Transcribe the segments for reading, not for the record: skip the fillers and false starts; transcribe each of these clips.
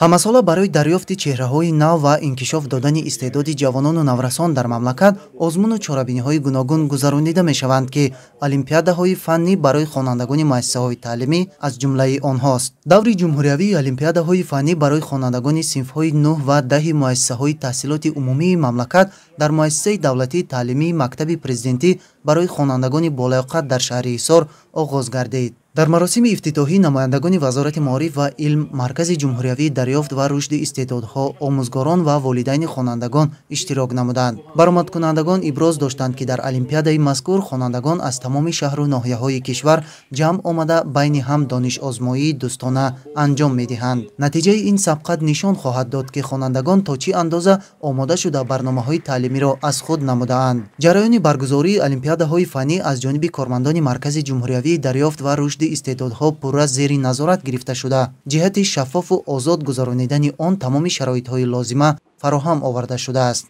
ҳамасола барои дарёфти чеҳраҳои нав ва инкишоф додани истеъдоди ҷавонону наврасон дар мамлакат озмуну чорабиниҳои гуногун гузаронида мешаванд, ки олимпиадаҳои фаннӣ барои хонандагони муассисаҳои таълимӣ аз ҷумлаи онҳост. даври ҷумҳуриявии олимпиадаҳои фаннӣ барои хонандагони синфҳои 9 ва 10 муассисаҳои таҳсилоти умумии мамлакат дар муассисаи давлатии таълимии Мактаби Президентӣ барои хонандагони болоқат дар шаҳри Ҳисор оғоз гардид. дар маросими ифтитоҳӣ намояндагони Вазорати Маориф ва Илм, Маркази ҷумҳуриявии дарёфт ва рушди истеъдодҳо, омӯзгорон ва волидайни хонандагон иштирок намуданд. баромадкунандагон иброз доштанд, ки дар олимпиадаи мазкур хонандагон аз тамоми шаҳру ноҳияҳои кишвар ҷамъ омада байни ҳам донишозмоии дӯстона анҷом медиҳанд. натиҷаи ин сабқат нишон хоҳад дод, ки хонандагон то чӣ андоза омода шуда барномаҳои таълимиро аз худ намудаанд. ҷараёни баргузории олимпиадаҳои фаннӣ аз ҷониби кормандони Маркази ҷумҳуриявии дарёфт ва рушди истеъдодҳо пурра зери назорат гирифта шуда, ҷиҳати шаффофу озод гузаронидани он тамоми шароитҳои лозима фароҳам оварда шудааст.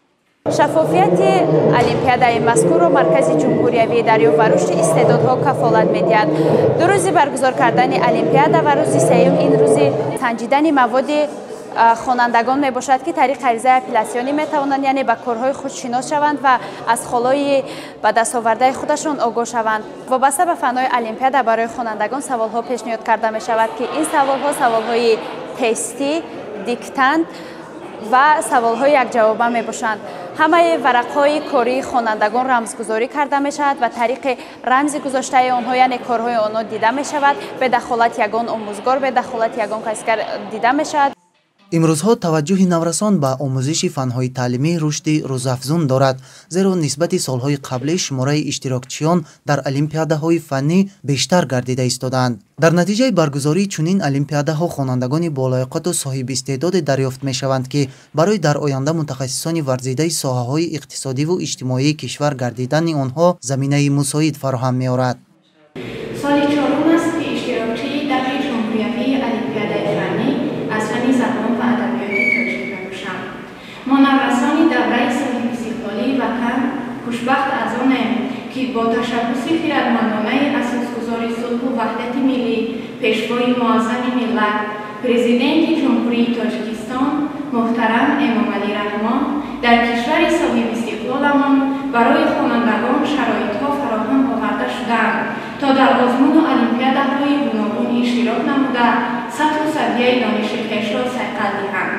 шаффофияти олимпиадаи мазкурро Маркази ҷумҳуриявии дарёфт ва рушди истеъдодҳо кафолат медиҳад. ду рӯзи баргузор кардани олимпиада ва рӯзи сеюм ин рӯзи санҷидани маводи хонандагон мебошад, ки тариқи аризаи апеллясионӣ метавонанд, яъне ба корҳои худ шинос шаванд ва аз холои ба дастовардаи худашон огоҳ шаванд. вобаста ба фанҳои олимпиада барои хонандагон саволҳо пешниҳод карда мешавад, ки ин саволҳо саволҳои тестӣ, диктант ва саволҳои якҷавоба мебошанд. ҳамаи варақҳои кории хонандагон рамзгузорӣ карда мешавад ва тариқи рамзи гузоштаи онҳо, яъне корҳои онҳо дида мешавад. бедахолат ягон омӯзгор, бедахолат ягон касгар дида мешавад. имрӯзҳо таваҷҷӯҳи наврасон ба омӯзиши фанҳои таълимӣ рушди рӯзафзун дорад, зеро нисбати солҳои қаблӣ шумораи иштирокчиён дар олимпиадаҳои фаннӣ бештар гардида истодаанд. дар натиҷаи баргузории чунин олимпиадаҳо хонандагони болоиқату соҳибистеъдоде дарёфт мешаванд, ки барои дар оянда мутахассисони варзидаи соҳаҳои иқтисодиву иҷтимоии кишвар гардидани онҳо заминаи мусоид фароҳам меорад. соли чорум аст, ки иштирокчии даври ҷумҳуриявии олимпиадаи фаннӣ аз фани забон ва адабиёти тоҷик мебошам. мо наврасони давраи соли истиқлолӣ ватан хушбахт аз онем, ки бо ташаббуси хиратмандонаи асосгузори сулҳу ваҳдати миллӣ, пешвои муаззами миллат, президенти ҷумҳурии Тоҷикистон муҳтарам Эмомалӣ Раҳмон дар кишвари соҳибистиқлоламон барои хонандагон шароитҳо фароҳам оварда шудаанд, то дар озмуну олимпиадаҳои гуногун иштирок намуда сатҳу савияи дониши хешро сайқал диҳанд.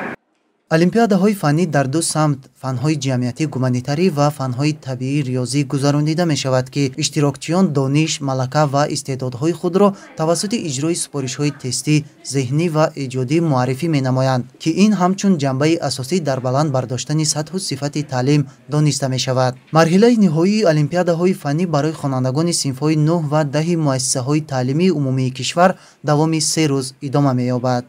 олимпиадаҳои фаннӣ дар ду самт, фанҳои ҷамъиятӣ гуманитарӣ ва фанҳои табиӣ риёзӣ гузаронида мешавад, ки иштирокчиён дониш, малака ва истеъдодҳои худро тавассути иҷрои супоришҳои тестӣ, зеҳнӣ ва эҷодӣ муаррифӣ менамоянд, ки ин ҳамчун ҷанбаи асосӣ дар баланд бардоштани сатҳу сифати таълим дониста мешавад. марҳилаи ниҳоии олимпиадаҳои фаннӣ барои хонандагони синфҳои 9 ва 10 муассисаҳои таълимии умумии кишвар давоми 3 рӯз идома меёбад.